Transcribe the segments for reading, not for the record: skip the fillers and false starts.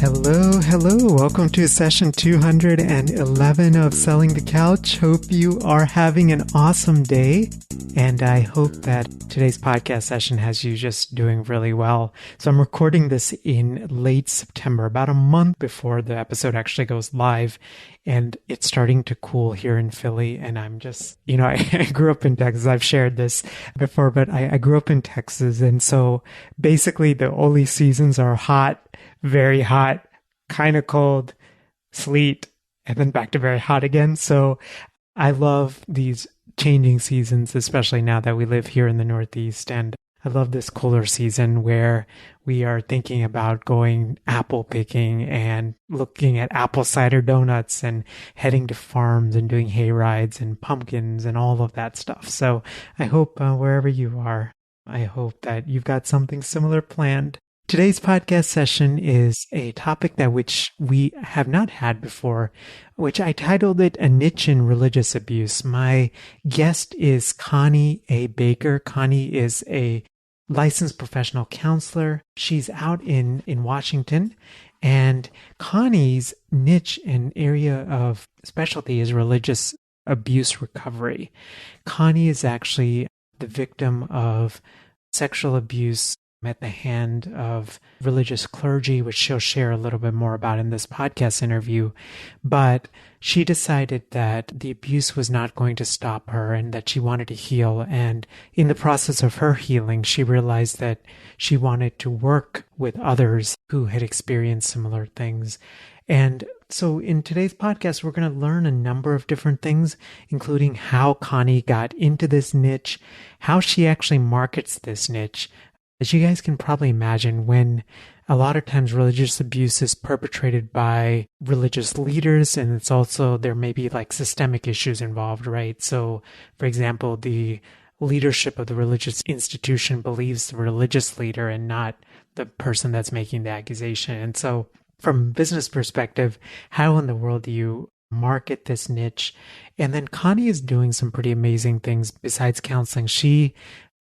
Hello. Welcome to session 211 of Selling the Couch. Hope you are having an awesome day. And I hope that today's podcast session has you just doing really well. So I'm recording this in late September, about a month before the episode actually goes live. And it's starting to cool here in Philly. And I'm just, I grew up in Texas. I've shared this before, but I grew up in Texas. And so basically the only seasons are hot, very hot, kind of cold, sleet, and then back to very hot again. So I love these changing seasons, especially now that we live here in the Northeast. And I love this cooler season where we are thinking about going apple picking and looking at apple cider donuts and heading to farms and doing hay rides and pumpkins and all of that stuff. So I hope wherever you are, I hope that you've got something similar planned. Today's podcast session is a topic that which we have not had before, which I titled it A Niche in Religious Abuse. My guest is Connie A. Baker. Connie is a licensed professional counselor. She's out in Washington, and Connie's niche and area of specialty is religious abuse recovery. Connie is actually the victim of sexual abuse at the hand of religious clergy, which she'll share a little bit more about in this podcast interview. But she decided that the abuse was not going to stop her and that she wanted to heal. And in the process of her healing, she realized that she wanted to work with others who had experienced similar things. And so in today's podcast, we're going to learn a number of different things, including how Connie got into this niche, how she actually markets this niche. As you guys can probably imagine, when a lot of times religious abuse is perpetrated by religious leaders, and it's also, there may be like systemic issues involved, right? So, for example, the leadership of the religious institution believes the religious leader and not the person that's making the accusation. And so, from a business perspective, how in the world do you market this niche? And then Connie is doing some pretty amazing things besides counseling. She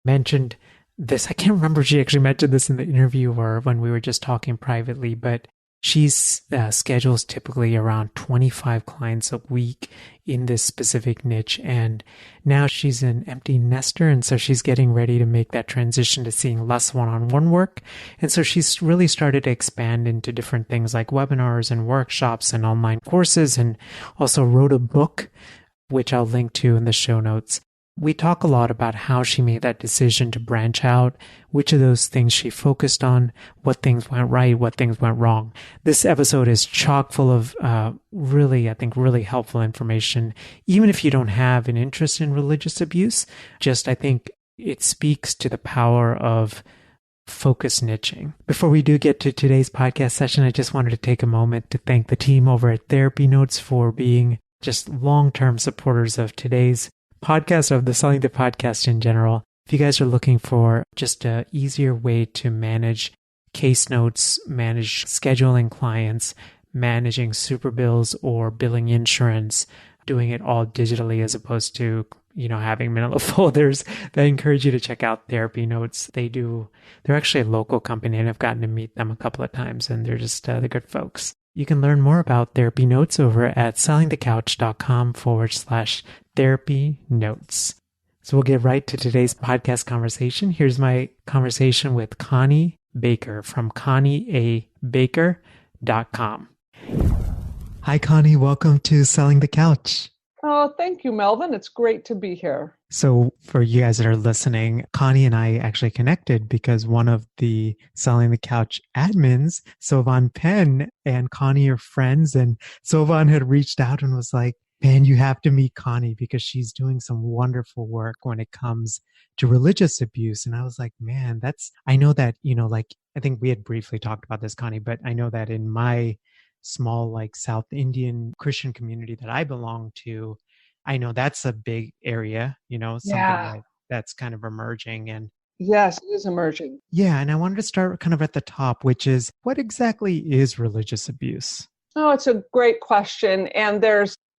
mentioned this, I can't remember if she actually mentioned this in the interview or when we were just talking privately, but she's schedules typically around 25 clients a week in this specific niche. And now she's an empty nester. And so she's getting ready to make that transition to seeing less one-on-one work. And so she's really started to expand into different things like webinars and workshops and online courses, and also wrote a book, which I'll link to in the show notes. We talk a lot about how she made that decision to branch out, which of those things she focused on, what things went right, what things went wrong. This episode is chock full of really helpful information. Even if you don't have an interest in religious abuse, I think it speaks to the power of focus niching. Before we do get to today's podcast session, I just wanted to take a moment to thank the team over at Therapy Notes for being just long-term supporters of today's podcast, of the Selling the Podcast in general. If you guys are looking for just an easier way to manage case notes, manage scheduling clients, managing super bills or billing insurance, doing it all digitally as opposed to, having manila folders, I encourage you to check out Therapy Notes. They're actually a local company, and I've gotten to meet them a couple of times, and they're just they're good folks. You can learn more about Therapy Notes over at sellingthecouch.com/therapy notes. So we'll get right to today's podcast conversation. Here's my conversation with Connie Baker from ConnieABaker.com. Hi, Connie. Welcome to Selling the Couch. Oh, thank you, Melvin. It's great to be here. So for you guys that are listening, Connie and I actually connected because one of the Selling the Couch admins, Sovan Penn, and Connie are friends. And Sovan had reached out and was like, man, you have to meet Connie because she's doing some wonderful work when it comes to religious abuse. And I was like, man, I know that, I think we had briefly talked about this, Connie, but I know that in my small, South Indian Christian community that I belong to, I know that's a big area, something that's kind of emerging. And yes, it is emerging. Yeah. And I wanted to start kind of at the top, which is, what exactly is religious abuse? Oh, it's a great question. And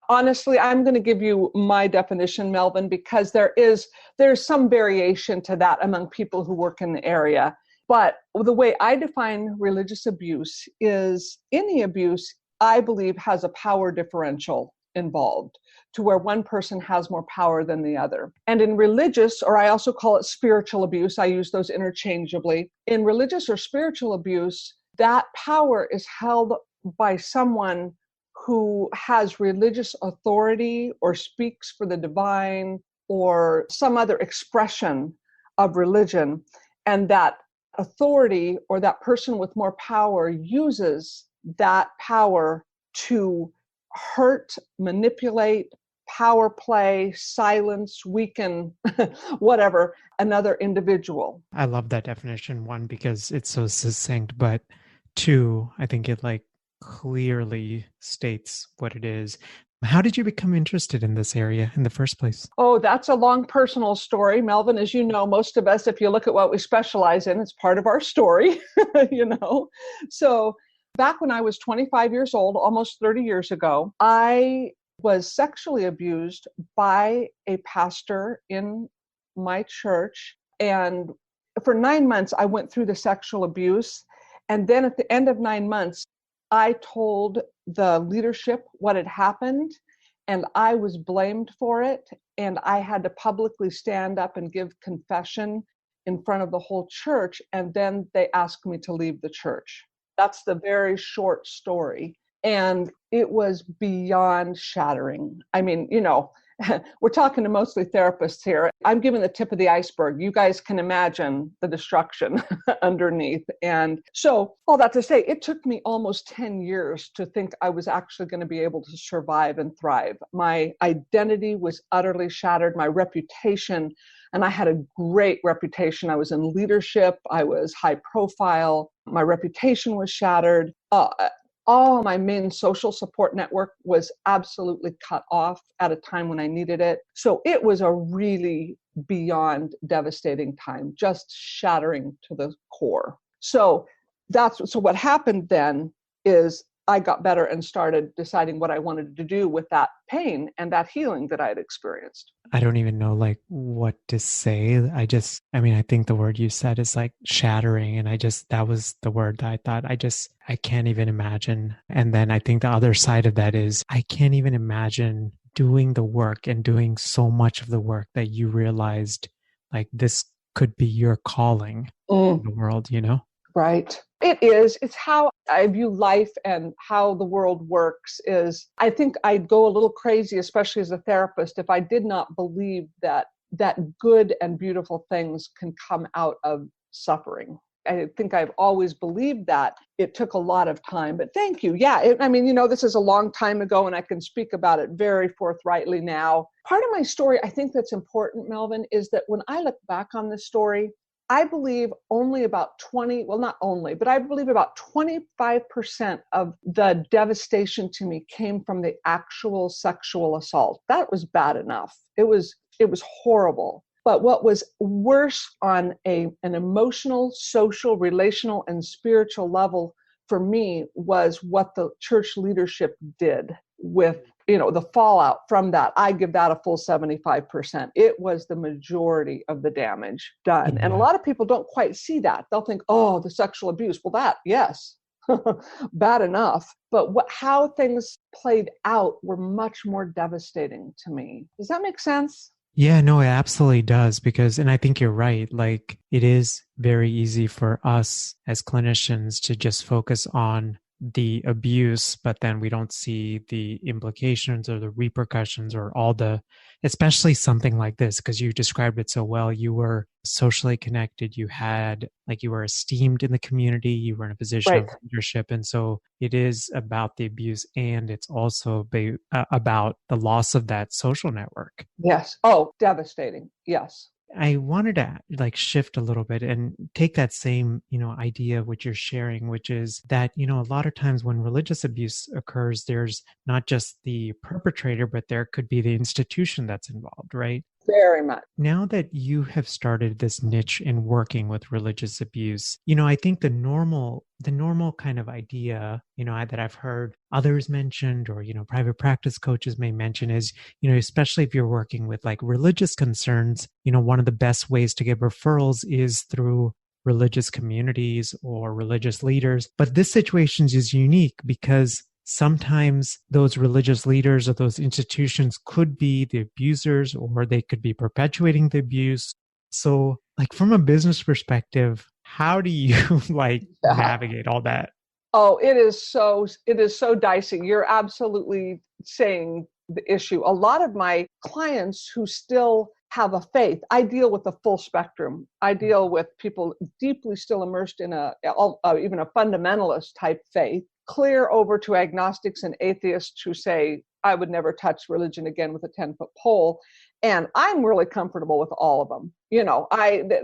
honestly, I'm going to give you my definition, Melvin, because there's some variation to that among people who work in the area. But the way I define religious abuse is any abuse, I believe, has a power differential involved to where one person has more power than the other. And in religious, or I also call it spiritual abuse, I use those interchangeably. In religious or spiritual abuse, that power is held by someone who has religious authority or speaks for the divine or some other expression of religion. And that authority or that person with more power uses that power to hurt, manipulate, power play, silence, weaken, whatever, another individual. I love that definition, one, because it's so succinct, but two, I think it like clearly states what it is. How did you become interested in this area in the first place? Oh, that's a long personal story, Melvin. As you know, most of us, if you look at what we specialize in, it's part of our story, you know. So back when I was 25 years old, almost 30 years ago, I was sexually abused by a pastor in my church. And for 9 months, I went through the sexual abuse. And then at the end of 9 months, I told the leadership what had happened, and I was blamed for it. And I had to publicly stand up and give confession in front of the whole church. And then they asked me to leave the church. That's the very short story. And it was beyond shattering. I mean, you know, we're talking to mostly therapists here. I'm giving the tip of the iceberg. You guys can imagine the destruction underneath. And so all that to say, it took me almost 10 years to think I was actually going to be able to survive and thrive. My identity was utterly shattered, my reputation, and I had a great reputation. I was in leadership. I was high profile. My reputation was shattered. All my main social support network was absolutely cut off at a time when I needed it. So it was a really beyond devastating time, just shattering to the core. So what happened then is I got better and started deciding what I wanted to do with that pain and that healing that I had experienced. I don't even know like what to say. I think the word you said is like shattering. And that was the word that I thought I can't even imagine. And then I think the other side of that is I can't even imagine doing the work and doing so much of the work that you realized like this could be your calling in the world, you know? Right. It is. It's how I view life and how the world works is I think I'd go a little crazy, especially as a therapist, if I did not believe that good and beautiful things can come out of suffering. I think I've always believed that. It took a lot of time, but thank you. Yeah. This is a long time ago and I can speak about it very forthrightly now. Part of my story, I think that's important, Melvin, is that when I look back on this story, I believe only about I believe about 25% of the devastation to me came from the actual sexual assault. That was bad enough. It was horrible. But what was worse on an emotional, social, relational, and spiritual level for me was what the church leadership did with the fallout from that. I give that a full 75%. It was the majority of the damage done. And a lot of people don't quite see that. They'll think, oh, the sexual abuse. Well, that, yes, bad enough. But how things played out were much more devastating to me. Does that make sense? Yeah, no, it absolutely does and I think you're right. Like it is very easy for us as clinicians to just focus on the abuse, but then we don't see the implications or the repercussions or especially something like this, because you described it so well. You were socially connected. You were esteemed in the community. You were in a position of leadership. And so it is about the abuse and it's also about the loss of that social network. Yes. Oh, devastating. Yes. I wanted to shift a little bit and take that same, idea which you're sharing, which is that, a lot of times when religious abuse occurs, there's not just the perpetrator, but there could be the institution that's involved, right? Very much. Now that you have started this niche in working with religious abuse, I think the normal kind of idea, that I've heard others mentioned or, private practice coaches may mention is, especially if you're working with like religious concerns, one of the best ways to get referrals is through religious communities or religious leaders. But this situation is unique because sometimes those religious leaders or those institutions could be the abusers or they could be perpetuating the abuse. So, like from a business perspective, how do you navigate all that? Oh, it is so dicey. You're absolutely saying the issue. A lot of my clients who still have a faith, I deal with the full spectrum. I deal with people deeply still immersed in even a fundamentalist type faith, clear over to agnostics and atheists who say, I would never touch religion again with a 10-foot pole. And I'm really comfortable with all of them.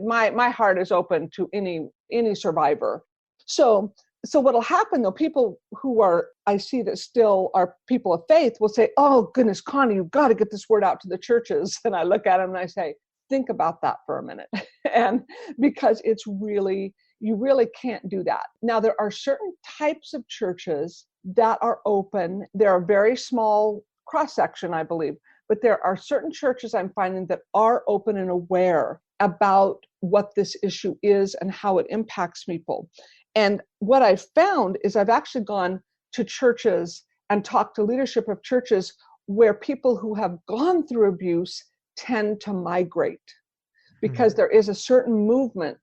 My heart is open to any survivor. So what'll happen though, people who I see that still are people of faith will say, oh goodness, Connie, you've got to get this word out to the churches. And I look at them and I say, think about that for a minute. And because you really can't do that. Now, there are certain types of churches that are open. They're a very small cross-section, I believe, but there are certain churches I'm finding that are open and aware about what this issue is and how it impacts people. And what I've found is I've actually gone to churches and talked to leadership of churches where people who have gone through abuse tend to migrate because there is a certain movement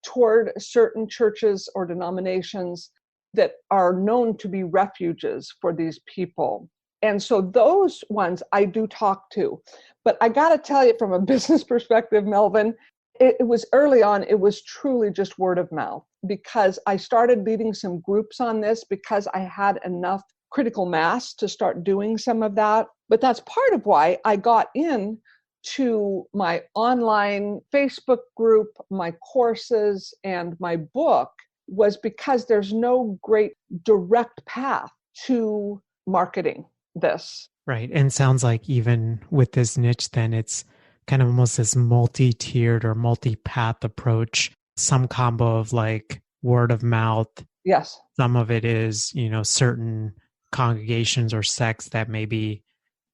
toward certain churches or denominations that are known to be refuges for these people. And so those ones I do talk to. But I got to tell you from a business perspective, Melvin, it was early on, it was truly just word of mouth because I started leading some groups on this because I had enough critical mass to start doing some of that. But that's part of why I got in to my online Facebook group, my courses, and my book was because there's no great direct path to marketing this. Right. And sounds like even with this niche, then it's kind of almost this multi-tiered or multi-path approach, some combo of like word of mouth. Yes. Some of it is, certain congregations or sects that maybe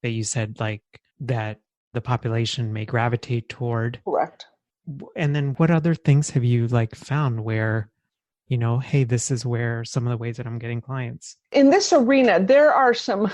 that you said like that the population may gravitate toward. Correct. And then what other things have you found where, hey, this is where some of the ways that I'm getting clients? In this arena, there are some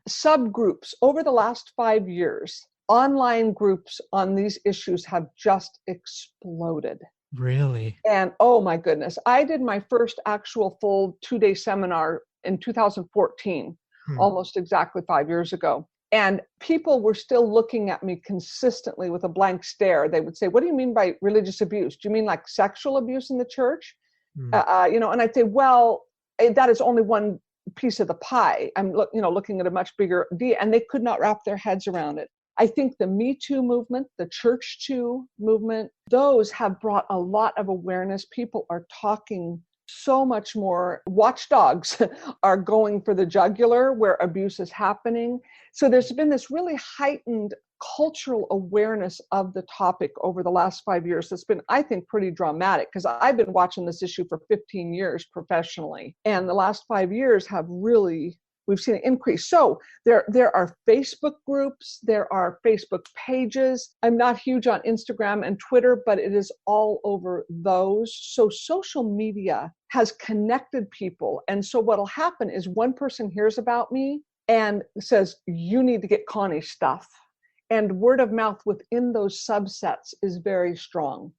subgroups over the last 5 years. Online groups on these issues have just exploded. Really? And oh my goodness, I did my first actual full 2-day seminar in 2014, almost exactly 5 years ago. And people were still looking at me consistently with a blank stare. They would say, what do you mean by religious abuse? Do you mean like sexual abuse in the church? And I'd say, well, that is only one piece of the pie. I'm looking at a much bigger deal. And they could not wrap their heads around it. I think the Me Too movement, the Church Too movement, those have brought a lot of awareness. People are talking so much more. Watchdogs are going for the jugular where abuse is happening. So there's been this really heightened cultural awareness of the topic over the last 5 years. That's been, I think, pretty dramatic because I've been watching this issue for 15 years professionally. And the last 5 years we've seen an increase. So there are Facebook groups, there are Facebook pages. I'm not huge on Instagram and Twitter, but it is all over those. So social media has connected people. And so what'll happen is one person hears about me and says, you need to get Connie's stuff. And word of mouth within those subsets is very strong.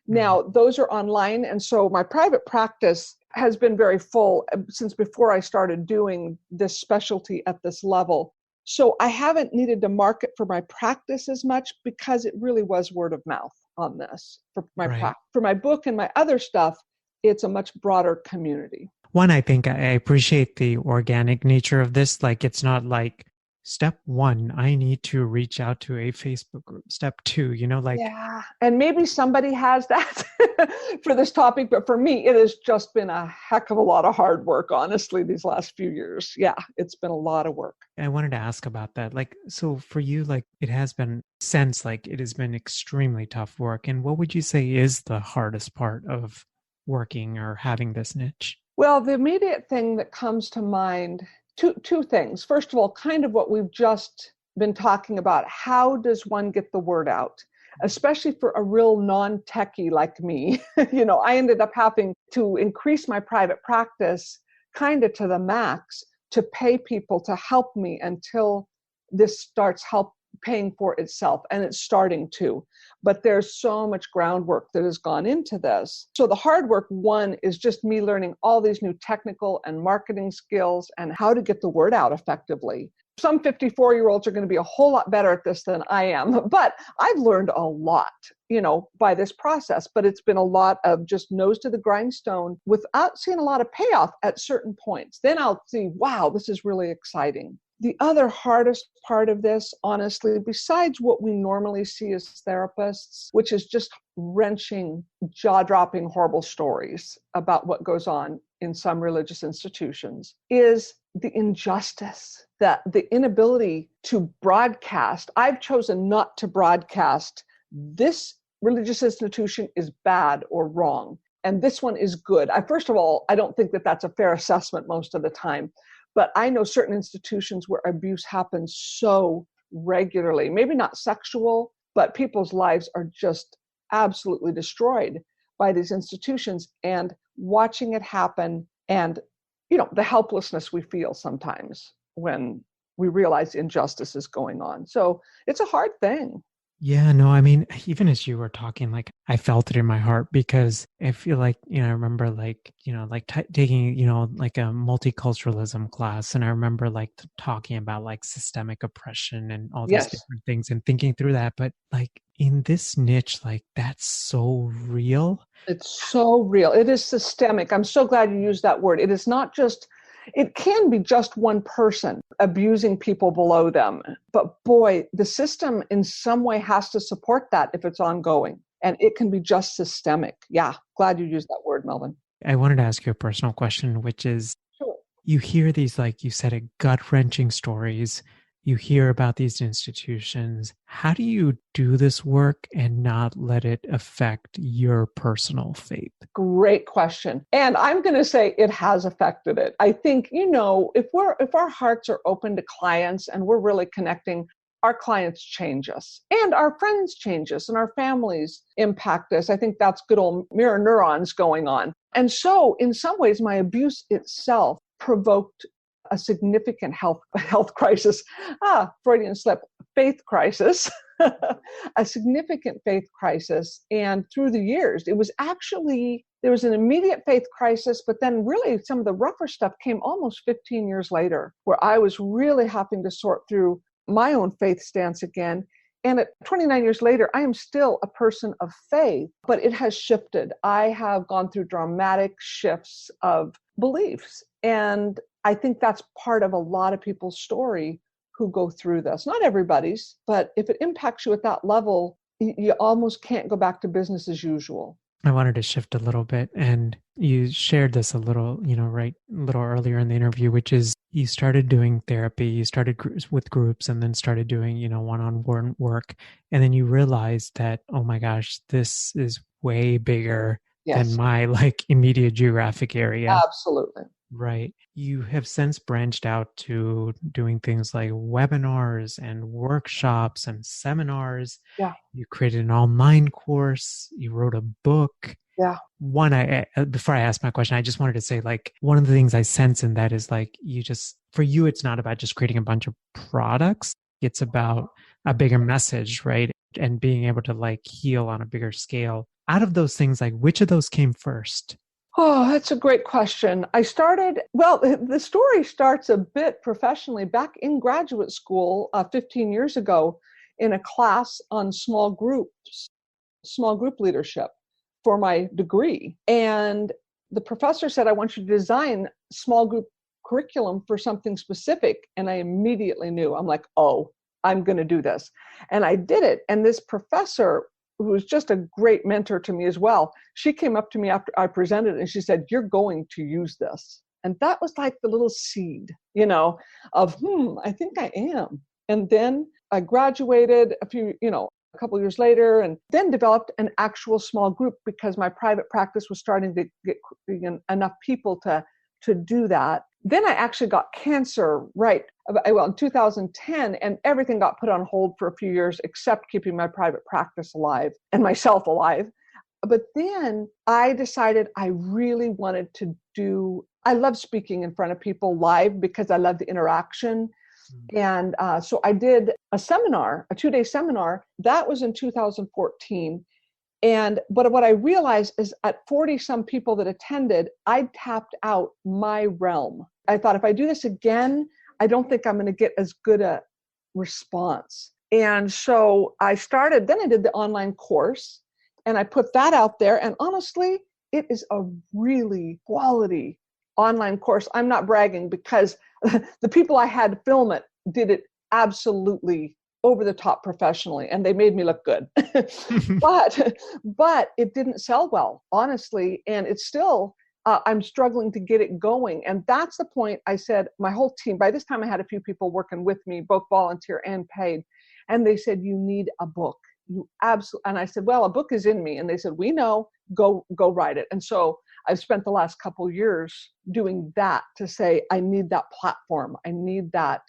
Now, those are online. And so my private practice has been very full since before I started doing this specialty at this level. So I haven't needed to market for my practice as much because it really was word of mouth on this. For my book and my other stuff, it's a much broader community. One, I think I appreciate the organic nature of this. Like, it's not like, step one, I need to reach out to a Facebook group. Step two, Yeah, and maybe somebody has that for this topic, but for me, it has just been a heck of a lot of hard work, honestly, these last few years. Yeah, it's been a lot of work. I wanted to ask about that. So for you, it has been it has been extremely tough work. And what would you say is the hardest part of working or having this niche? Well, the immediate thing that comes to mind, two things. First of all, kind of what we've just been talking about. How does one get the word out? especially for a real non-techie like me. I ended up having to increase my private practice kind of to the max to pay people to help me until this starts paying for itself. And it's starting to. But there's so much groundwork that has gone into this. So the hard work, one, is just me learning all these new technical and marketing skills and how to get the word out effectively. Some 54-year-olds are going to be a whole lot better at this than I am, but I've learned a lot, by this process, but it's been a lot of just nose to the grindstone without seeing a lot of payoff at certain points. Then I'll see, wow, this is really exciting. The other hardest part of this, honestly, besides what we normally see as therapists, which is just wrenching, jaw-dropping, horrible stories about what goes on in some religious institutions, is the injustice, that the inability to broadcast. I've chosen not to broadcast this religious institution is bad or wrong, and this one is good. First of all, I don't think that that's a fair assessment most of the time. But I know certain institutions where abuse happens so regularly, maybe not sexual, but people's lives are just absolutely destroyed by these institutions, and watching it happen and, the helplessness we feel sometimes when we realize injustice is going on. So it's a hard thing. Yeah, no, I mean, even as you were talking, like I felt it in my heart because I feel like, I remember taking, like a multiculturalism class. And I remember talking about systemic oppression and all these different things and thinking through that. But in this niche, that's so real. It's so real. It is systemic. I'm so glad you used that word. It is not just, it can be just one person abusing people below them. But boy, the system in some way has to support that if it's ongoing. And it can be just systemic. Yeah, glad you used that word, Melvin. I wanted to ask you a personal question, which is, sure. You hear these, like you said, gut-wrenching stories. You hear about these institutions. How do you do this work and not let it affect your personal faith? Great question. And I'm going to say it has affected it. I think, if our hearts are open to clients and we're really connecting, our clients change us and our friends change us and our families impact us. I think that's good old mirror neurons going on. And so in some ways, my abuse itself provoked a significant health crisis, Freudian slip, faith crisis, a significant faith crisis. And through the years, there was an immediate faith crisis, but then really some of the rougher stuff came almost 15 years later, where I was really having to sort through my own faith stance again. And at 29 years later, I am still a person of faith, but it has shifted. I have gone through dramatic shifts of beliefs. And I think that's part of a lot of people's story who go through this. Not everybody's, but if it impacts you at that level, you almost can't go back to business as usual. I wanted to shift a little bit, and you shared this a little, a little earlier in the interview, which is you started doing therapy, you started with groups, and then started doing, one-on-one work. And then you realized that, oh my gosh, this is way bigger than my immediate geographic area. Absolutely. Right. You have since branched out to doing things like webinars and workshops and seminars. Yeah. You created an online course. You wrote a book. Yeah. Before I ask my question, I just wanted to say, one of the things I sense in that is for you, it's not about just creating a bunch of products. It's about a bigger message, right? And being able to heal on a bigger scale. Out of those things, which of those came first? Oh, that's a great question. The story starts a bit professionally back in graduate school 15 years ago in a class on small group leadership for my degree. And the professor said, I want you to design small group curriculum for something specific. And I immediately knew, I'm like, oh, I'm going to do this. And I did it. And this professor, who was just a great mentor to me as well, she came up to me after I presented and she said, you're going to use this. And that was like the little seed, of, I think I am. And then I graduated a couple of years later, and then developed an actual small group because my private practice was starting to get enough people to do that. Then I actually got cancer right well, in 2010, and everything got put on hold for a few years except keeping my private practice alive and myself alive. But then I decided I really wanted to I love speaking in front of people live because I love the interaction. And so I did a seminar, a 2-day seminar. That was in 2014. But what I realized is at 40 some people that attended, I tapped out my realm. I thought if I do this again, I don't think I'm going to get as good a response. And so I did the online course and I put that out there. And honestly, it is a really quality online course. I'm not bragging because the people I had film it did it absolutely over the top professionally, and they made me look good. but it didn't sell well, honestly, and it's still I'm struggling to get it going. And that's the point. I said, my whole team, by this time I had a few people working with me, both volunteer and paid, and they said, you need a book. You absolutely. And I said, well, a book is in me. And they said, we know, go write it. And so I've spent the last couple years doing that to say, I need that platform. I need that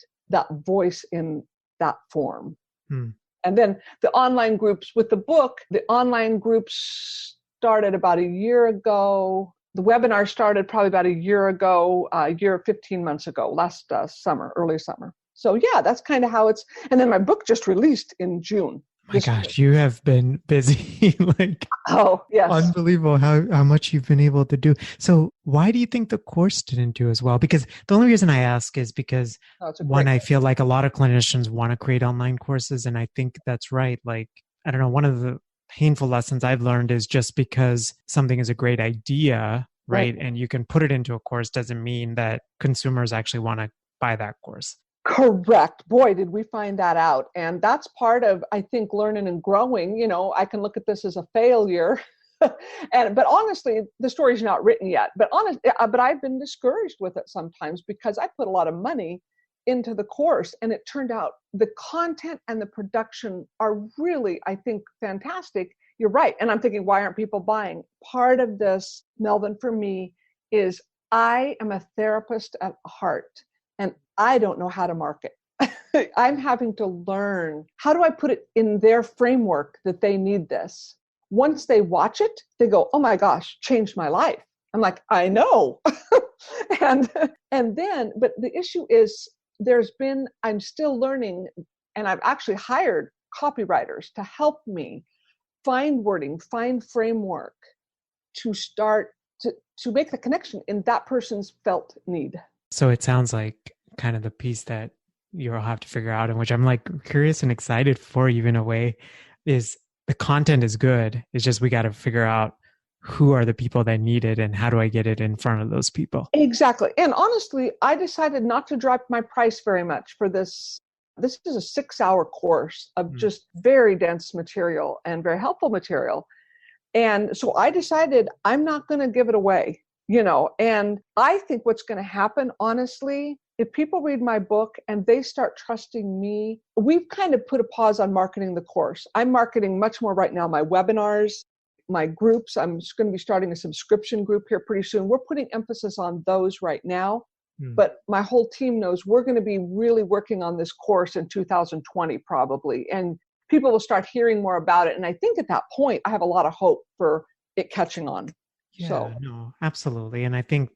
voice in that form. And then the online groups with the book, the online groups started about a year ago. The webinar started probably about a year ago, 15 months ago, last summer, early summer. So yeah, that's kind of how and then my book just released in June. My gosh, you have been busy, like, oh yes, unbelievable how much you've been able to do. So why do you think the course didn't do as well? Because the only reason I ask is because one, I feel like a lot of clinicians want to create online courses. And I think that's right. Like, I don't know, one of the painful lessons I've learned is just because something is a great idea, right? And you can put it into a course doesn't mean that consumers actually want to buy that course. Correct. Boy, did we find that out. And that's part of, I think, learning and growing. You know, I can look at this as a failure. But honestly, the story's not written yet. But I've been discouraged with it sometimes because I put a lot of money into the course and it turned out the content and the production are really, I think, fantastic. You're right. And I'm thinking, why aren't people buying? Part of this, Melvin, for me, is I am a therapist at heart. And I don't know how to market. I'm having to learn, how do I put it in their framework that they need this? Once they watch it, they go, oh my gosh, changed my life. I'm like, I know. and then, but the issue is I'm still learning, and I've actually hired copywriters to help me find wording, find framework to start to make the connection in that person's felt need. So it sounds like kind of the piece that you'll have to figure out, and which I'm like curious and excited for you in a way, is the content is good. It's just we got to figure out who are the people that need it and how do I get it in front of those people. Exactly. And honestly, I decided not to drop my price very much for this. This is a 6-hour course of just very dense material and very helpful material. And so I decided I'm not going to give it away. You know, and I think what's going to happen, honestly, if people read my book and they start trusting me, we've kind of put a pause on marketing the course. I'm marketing much more right now, my webinars, my groups. I'm going to be starting a subscription group here pretty soon. We're putting emphasis on those right now. But my whole team knows we're going to be really working on this course in 2020 probably. And people will start hearing more about it. And I think at that point, I have a lot of hope for it catching on. Yeah, so. No, absolutely. And I think,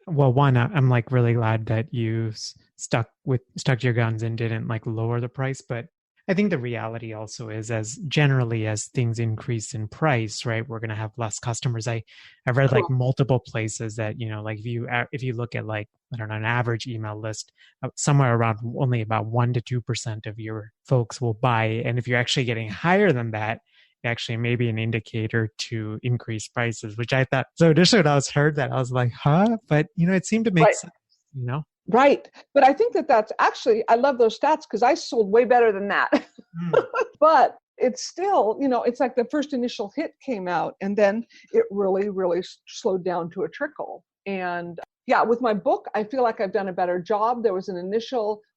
well, one, I'm like really glad that you stuck to your guns and didn't like lower the price. But I think the reality also is as things increase in price, right, we're going to have less customers. I've read like multiple places that, you know, like if you look at like, I don't know, an average email list, somewhere around only about 1% to 2% of your folks will buy. And if you're actually getting higher than that, actually maybe an indicator to increase prices, which I thought, so initially when I heard that, I was like, huh? But, you know, it seemed to make sense, you know? Right. But I think that's actually, I love those stats because I sold way better than that. But it's still, you know, it's like the first initial hit came out and then it really, really slowed down to a trickle. And yeah, with my book, I feel like I've done a better job. There was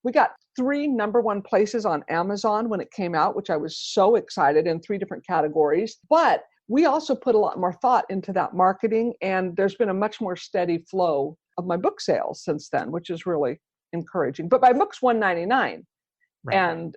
we got 3 number 1 places on Amazon when it came out, which I was so excited, in 3 different categories. But we also put a lot more thought into that marketing, and there's been a much more steady flow of my book sales since then, which is really encouraging. But my book's $199, Right. and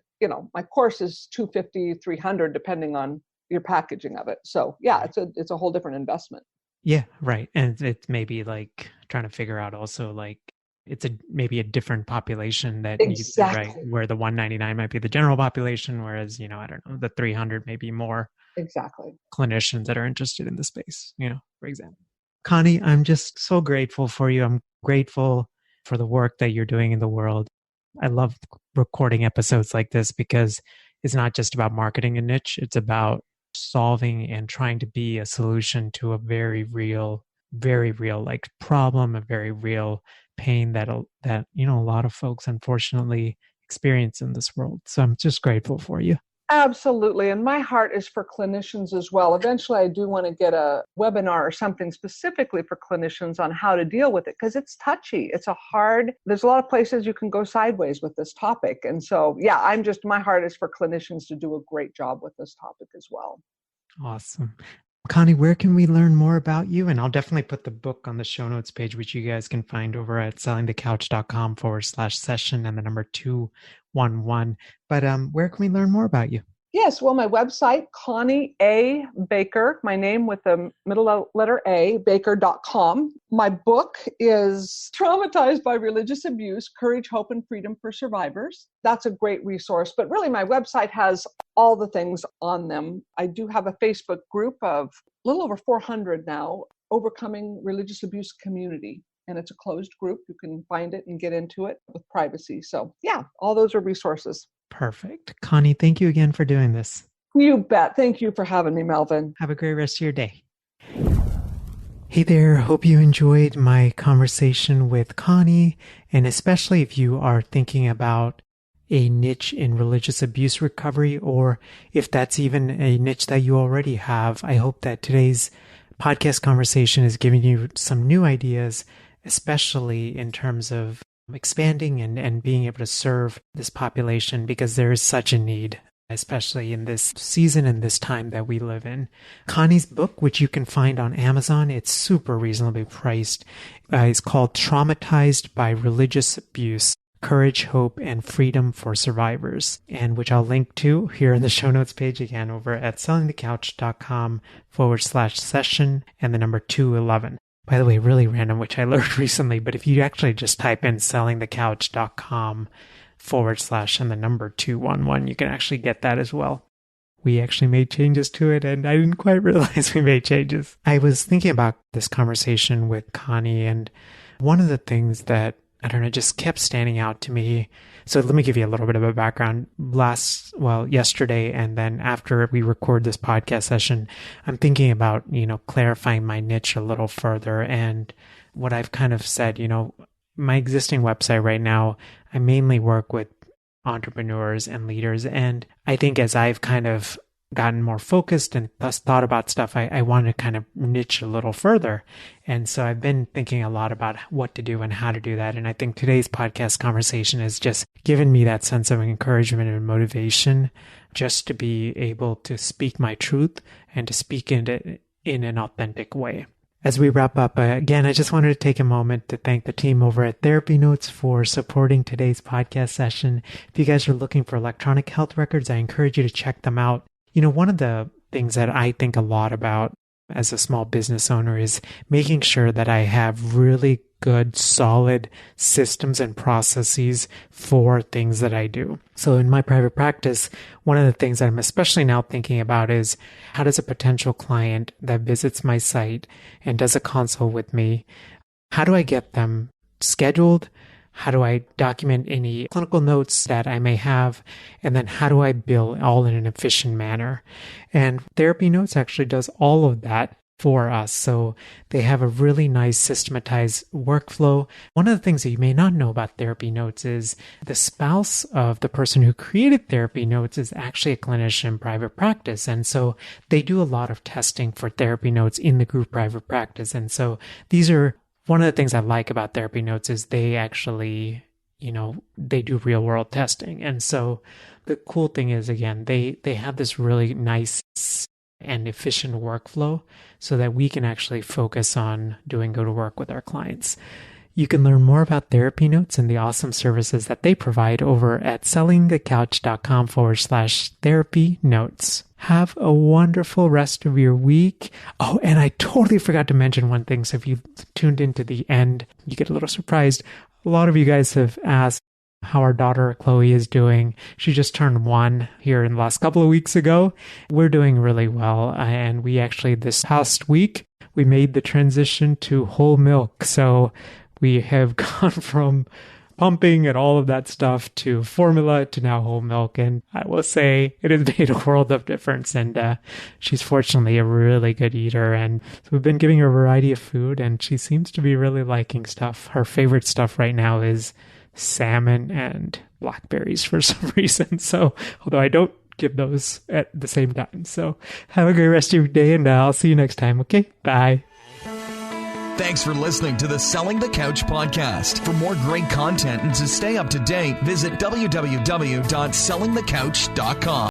my course is $250, $300, depending on your packaging of it. So yeah, Right. it's a whole different investment. Yeah, right. And it's maybe like trying to figure out also like it's maybe a different population that needs it, right? Exactly. Where the 199 might be the general population, whereas, I don't know, the 300 may be more Exactly. clinicians that are interested in the space, for example. Connie, I'm just so grateful for you. I'm grateful for the work that you're doing in the world. I love recording episodes like this because it's not just about marketing a niche, it's about solving and trying to be a solution to a very real like problem, a very real pain that a lot of folks unfortunately experience in this world. So I'm just grateful for you. Absolutely. And my heart is for clinicians as well. Eventually, I do want to get a webinar or something specifically for clinicians on how to deal with it, because it's touchy. There's a lot of places you can go sideways with this topic. And so, yeah, my heart is for clinicians to do a great job with this topic as well. Awesome. Connie, where can we learn more about you? And I'll definitely put the book on the show notes page, which you guys can find over at sellingthecouch.com/session and the number 211. But where can we learn more about you? Yes, well, my website, Connie A. Baker, my name with the middle letter A, baker.com. My book is Traumatized by Religious Abuse, Courage, Hope, and Freedom for Survivors. That's a great resource, but really my website has all the things on them. I do have a Facebook group of a little over 400 now, Overcoming Religious Abuse Community. And it's a closed group. You can find it and get into it with privacy. So yeah, all those are resources. Perfect. Connie, thank you again for doing this. You bet. Thank you for having me, Melvin. Have a great rest of your day. Hey there. Hope you enjoyed my conversation with Connie, and especially if you are thinking about a niche in religious abuse recovery, or if that's even a niche that you already have. I hope that today's podcast conversation is giving you some new ideas, especially in terms of expanding and being able to serve this population, because there is such a need, especially in this season and this time that we live in. Connie's book, which you can find on Amazon, it's super reasonably priced, is called Traumatized by Religious Abuse, Courage, Hope, and Freedom for Survivors, and which I'll link to here in the show notes page again over at sellingthecouch.com/session and the number 211. By the way, really random, which I learned recently, but if you actually just type in sellingthecouch.com/and the number 211, you can actually get that as well. We actually made changes to it, and I didn't quite realize we made changes. I was thinking about this conversation with Connie, and one of the things that, I don't know, just kept standing out to me. So let me give you a little bit of a background. Yesterday, and then after we record this podcast session, I'm thinking about, clarifying my niche a little further. And what I've kind of said, my existing website right now, I mainly work with entrepreneurs and leaders. And I think as I've kind of gotten more focused and thus thought about stuff, I want to kind of niche a little further. And so I've been thinking a lot about what to do and how to do that. And I think today's podcast conversation has just given me that sense of encouragement and motivation just to be able to speak my truth and to speak in an authentic way. As we wrap up, again, I just wanted to take a moment to thank the team over at Therapy Notes for supporting today's podcast session. If you guys are looking for electronic health records, I encourage you to check them out. One of the things that I think a lot about as a small business owner is making sure that I have really good, solid systems and processes for things that I do. So in my private practice, one of the things that I'm especially now thinking about is how does a potential client that visits my site and does a consult with me, how do I get them scheduled? How do I document any clinical notes that I may have? And then how do I bill all in an efficient manner? And Therapy Notes actually does all of that for us. So they have a really nice systematized workflow. One of the things that you may not know about Therapy Notes is the spouse of the person who created Therapy Notes is actually a clinician in private practice. And so they do a lot of testing for Therapy Notes in the group private practice. And so these are one of the things I like about Therapy Notes is they actually, they do real world testing. And so the cool thing is, again, they have this really nice and efficient workflow so that we can actually focus on doing go to work with our clients. You can learn more about Therapy Notes and the awesome services that they provide over at sellingthecouch.com/therapy notes. Have a wonderful rest of your week. Oh, and I totally forgot to mention one thing. So if you tuned into the end, you get a little surprised. A lot of you guys have asked how our daughter Chloe is doing. She just turned 1 here in the last couple of weeks ago. We're doing really well. And we actually, this past week, we made the transition to whole milk. So we have gone from pumping and all of that stuff to formula to now whole milk. And I will say it has made a world of difference. And she's fortunately a really good eater. And so we've been giving her a variety of food and she seems to be really liking stuff. Her favorite stuff right now is salmon and blackberries for some reason. So although I don't give those at the same time. So have a great rest of your day and I'll see you next time. Okay. Bye. Thanks for listening to the Selling the Couch podcast. For more great content and to stay up to date, visit www.sellingthecouch.com.